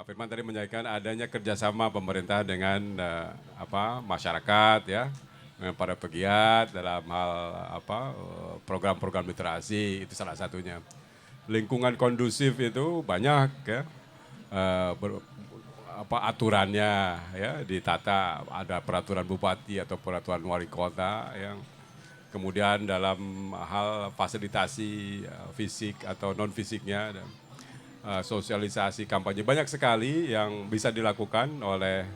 Pak Firman tadi menyampaikan adanya kerjasama pemerintah dengan masyarakat ya, dengan para pegiat dalam hal program-program literasi itu salah satunya. Lingkungan kondusif itu banyak ya, aturannya ya ditata, ada peraturan bupati atau peraturan wali kota yang kemudian dalam hal fasilitasi fisik atau non fisiknya dan sosialisasi kampanye banyak sekali yang bisa dilakukan oleh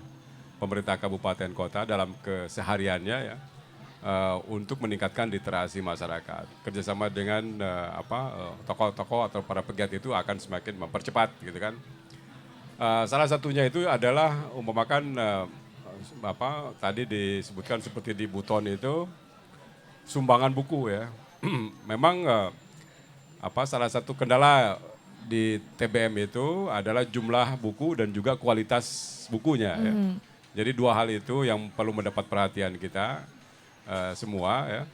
pemerintah kabupaten kota dalam kesehariannya ya untuk meningkatkan literasi masyarakat. Kerjasama dengan tokoh-tokoh atau para pegiat itu akan semakin mempercepat gitu kan. Salah satunya itu adalah umpamakan tadi disebutkan seperti di Buton itu sumbangan buku ya. Memang salah satu kendala di TBM itu adalah jumlah buku dan juga kualitas bukunya ya. Jadi dua hal itu yang perlu mendapat perhatian kita semua ya.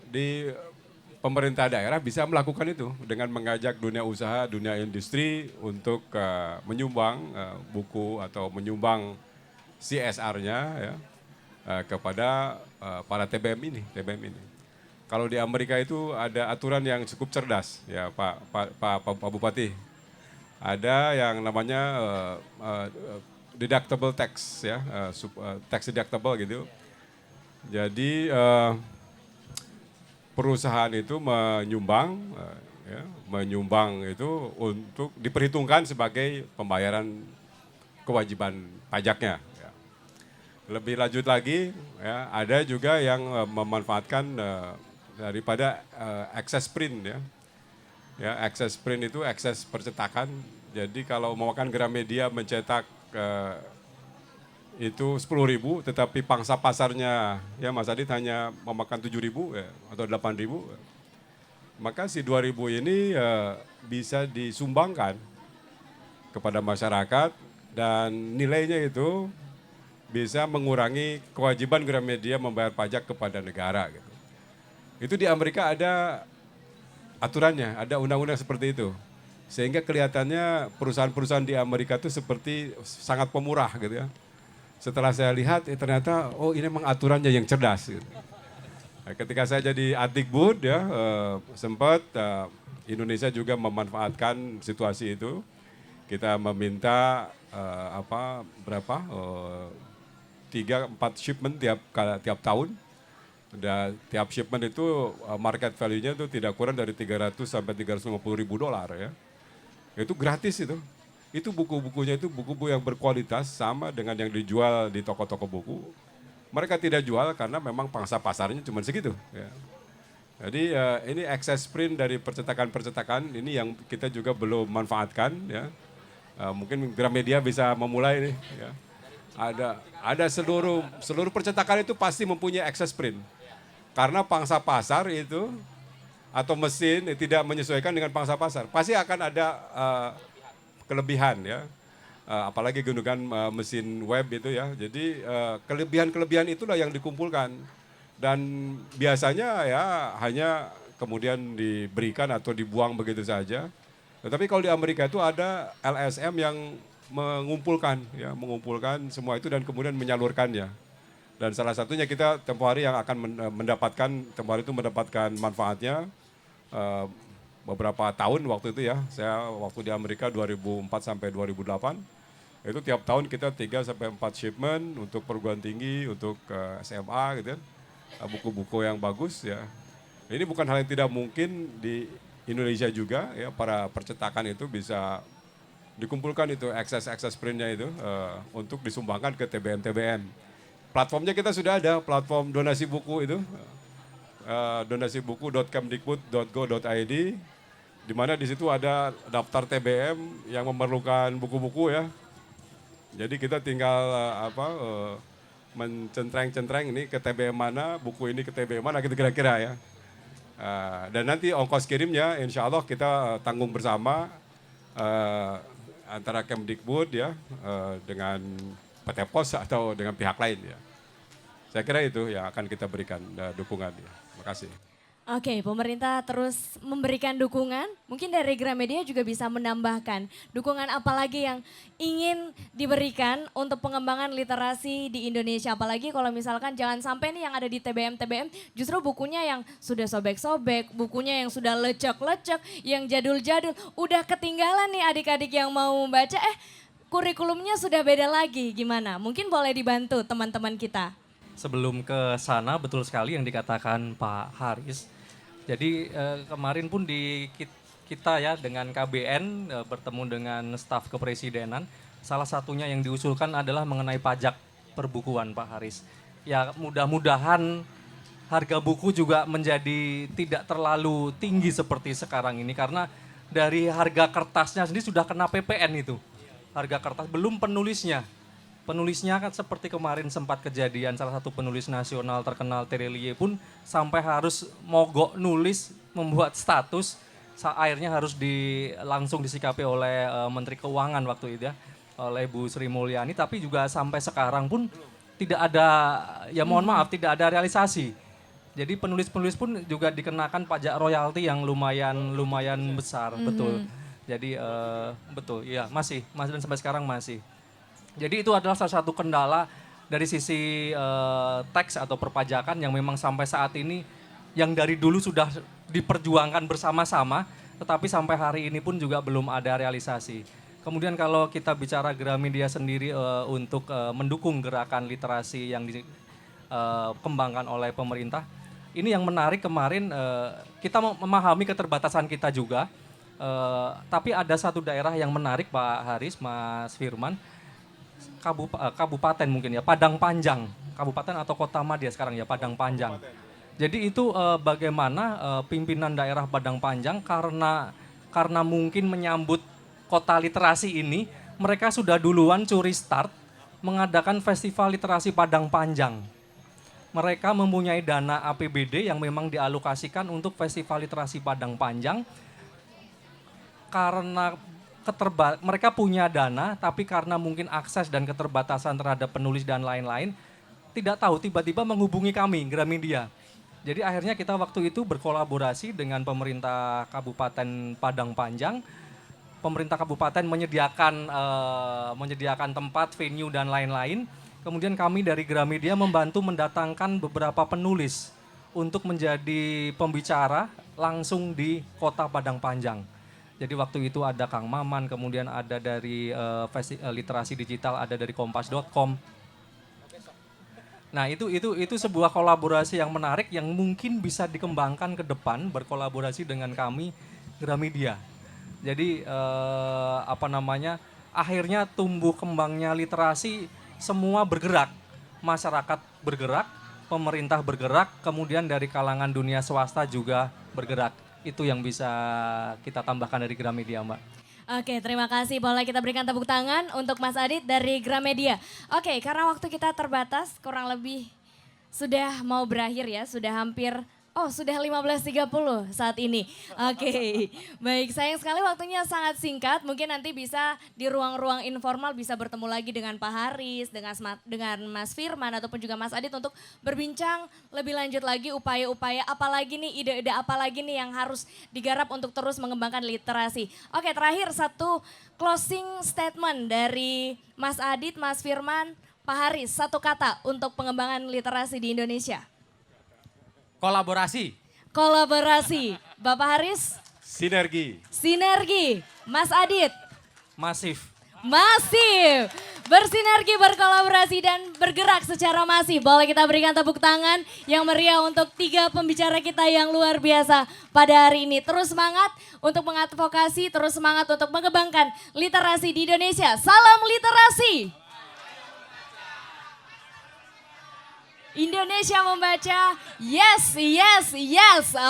Di pemerintah daerah bisa melakukan itu dengan mengajak dunia usaha, dunia industri untuk menyumbang buku atau menyumbang CSR-nya ya, kepada para TBM ini. Kalau di Amerika itu ada aturan yang cukup cerdas ya Pak Bupati. Ada yang namanya deductible tax ya, tax deductible gitu. Jadi perusahaan itu menyumbang itu untuk diperhitungkan sebagai pembayaran kewajiban pajaknya. Ya. Lebih lanjut lagi, ya, ada juga yang memanfaatkan daripada access print ya. Ya, access print itu akses percetakan. Jadi kalau memakan Gramedia mencetak itu 10.000, tetapi pangsa pasarnya ya Mas Adit hanya memakan 7.000 ya, atau 8.000, maka si 2.000 ini bisa disumbangkan kepada masyarakat dan nilainya itu bisa mengurangi kewajiban Gramedia membayar pajak kepada negara gitu. Itu di Amerika ada aturannya, ada undang-undang seperti itu. Sehingga kelihatannya perusahaan-perusahaan di Amerika itu seperti sangat pemurah gitu ya. Setelah saya lihat, ternyata ini memang aturannya yang cerdas. Gitu. Nah, ketika saya jadi Adikbud ya, sempat Indonesia juga memanfaatkan situasi itu. Kita meminta 3-4 shipment tiap tahun. Dan tiap shipment itu market value-nya itu tidak kurang dari 300 sampai 350 ribu dolar ya. Itu gratis itu. Itu buku-bukunya itu buku-buku yang berkualitas sama dengan yang dijual di toko-toko buku. Mereka tidak jual karena memang pangsa pasarnya cuma segitu. Ya. Jadi ini access print dari percetakan-percetakan ini yang kita juga belum manfaatkan. Ya. Mungkin Gramedia bisa memulai nih. Ya. Ada seluruh percetakan itu pasti mempunyai access print. Karena pangsa pasar itu atau mesin tidak menyesuaikan dengan pangsa pasar. Pasti akan ada kelebihan ya, apalagi gunakan mesin web itu ya. Jadi kelebihan-kelebihan itulah yang dikumpulkan dan biasanya ya hanya kemudian diberikan atau dibuang begitu saja. Tetapi kalau di Amerika itu ada LSM yang mengumpulkan semua itu dan kemudian menyalurkannya. Dan salah satunya kita tempoh hari yang akan mendapatkan manfaatnya. Beberapa tahun waktu itu ya, saya waktu di Amerika 2004 sampai 2008, itu tiap tahun kita 3 sampai 4 shipment untuk perguruan tinggi, untuk SMA gitu ya, buku-buku yang bagus ya. Ini bukan hal yang tidak mungkin di Indonesia juga ya, para percetakan itu bisa dikumpulkan itu akses printnya itu untuk disumbangkan ke TBM. Platformnya kita sudah ada, platform donasi buku itu, donasibuku.kemdikbud.go.id, di mana di situ ada daftar TBM yang memerlukan buku-buku ya. Jadi kita tinggal mencentreng-centreng ini ke TBM mana, buku ini ke TBM mana gitu kira-kira ya. Dan nanti ongkos kirimnya insya Allah kita tanggung bersama antara Kemdikbud ya dengan PT Pos atau dengan pihak lain ya. Saya kira itu yang akan kita berikan dukungan ya. Terima kasih. Oke, pemerintah terus memberikan dukungan. Mungkin dari Gramedia juga bisa menambahkan dukungan apa lagi yang ingin diberikan untuk pengembangan literasi di Indonesia. Apalagi kalau misalkan jangan sampai nih yang ada di TBM-TBM justru bukunya yang sudah sobek-sobek, bukunya yang sudah lecek-lecek, yang jadul-jadul. Udah ketinggalan nih adik-adik yang mau membaca, kurikulumnya sudah beda lagi. Gimana? Mungkin boleh dibantu teman-teman kita. Sebelum ke sana betul sekali yang dikatakan Pak Haris. Jadi kemarin pun kita ya dengan KBN bertemu dengan staf kepresidenan. Salah satunya yang diusulkan adalah mengenai pajak perbukuan Pak Haris. Ya mudah-mudahan harga buku juga menjadi tidak terlalu tinggi seperti sekarang ini. Karena dari harga kertasnya sendiri sudah kena PPN itu. Harga kertas belum penulisnya. Penulisnya kan seperti kemarin sempat kejadian salah satu penulis nasional terkenal Terelie pun sampai harus mogok nulis membuat status akhirnya harus langsung disikapi oleh Menteri Keuangan waktu itu ya oleh Bu Sri Mulyani tapi juga sampai sekarang pun tidak ada ya mohon maaf tidak ada realisasi. Jadi penulis-penulis pun juga dikenakan pajak royalti yang lumayan besar betul. Jadi betul ya masih dan sampai sekarang masih. Jadi itu adalah salah satu kendala dari sisi teks atau perpajakan yang memang sampai saat ini yang dari dulu sudah diperjuangkan bersama-sama, tetapi sampai hari ini pun juga belum ada realisasi. Kemudian kalau kita bicara Gramedia sendiri untuk mendukung gerakan literasi yang dikembangkan oleh pemerintah, ini yang menarik kemarin kita memahami keterbatasan kita juga, tapi ada satu daerah yang menarik Pak Haris, Mas Firman, kabupaten mungkin ya, Padang Panjang, kabupaten atau kota Madya sekarang ya, Padang Panjang. Jadi itu bagaimana pimpinan daerah Padang Panjang karena mungkin menyambut kota literasi ini, mereka sudah duluan curi start mengadakan festival literasi Padang Panjang. Mereka mempunyai dana APBD yang memang dialokasikan untuk festival literasi Padang Panjang karena mereka punya dana, tapi karena mungkin akses dan keterbatasan terhadap penulis dan lain-lain, tidak tahu tiba-tiba menghubungi kami, Gramedia. Jadi akhirnya kita waktu itu berkolaborasi dengan pemerintah Kabupaten Padang Panjang. Pemerintah Kabupaten menyediakan tempat, venue dan lain-lain. Kemudian kami dari Gramedia membantu mendatangkan beberapa penulis untuk menjadi pembicara langsung di kota Padang Panjang. Jadi waktu itu ada Kang Maman, kemudian ada dari literasi digital, ada dari kompas.com. Nah itu sebuah kolaborasi yang menarik yang mungkin bisa dikembangkan ke depan berkolaborasi dengan kami Gramedia. Jadi akhirnya tumbuh kembangnya literasi semua bergerak, masyarakat bergerak, pemerintah bergerak, kemudian dari kalangan dunia swasta juga bergerak. Itu yang bisa kita tambahkan dari Gramedia, Mbak. Oke, terima kasih. Boleh kita berikan tepuk tangan untuk Mas Adit dari Gramedia. Oke, karena waktu kita terbatas, kurang lebih sudah mau berakhir ya, sudah hampir, sudah 15.30 saat ini. Oke, baik, sayang sekali waktunya sangat singkat. Mungkin nanti bisa di ruang-ruang informal bisa bertemu lagi dengan Pak Haris, dengan Mas Firman ataupun juga Mas Adit untuk berbincang lebih lanjut lagi upaya-upaya apalagi nih, ide-ide apa lagi nih yang harus digarap untuk terus mengembangkan literasi. Oke, terakhir satu closing statement dari Mas Adit, Mas Firman, Pak Haris, satu kata untuk pengembangan literasi di Indonesia. Kolaborasi. Bapak Haris? Sinergi. Mas Adit? Masif. Bersinergi, berkolaborasi dan bergerak secara masif. Boleh kita berikan tepuk tangan yang meriah untuk 3 pembicara kita yang luar biasa pada hari ini. Terus semangat untuk mengadvokasi, terus semangat untuk mengembangkan literasi di Indonesia. Salam literasi. Indonesia membaca, yes.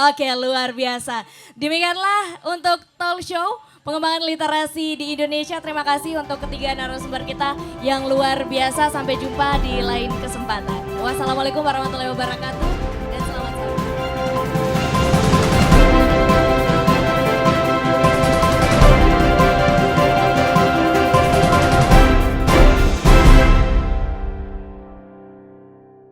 Oke, luar biasa. Demikianlah untuk talk show pengembangan literasi di Indonesia. Terima kasih untuk ketiga narasumber kita yang luar biasa. Sampai jumpa di lain kesempatan. Wassalamualaikum warahmatullahi wabarakatuh.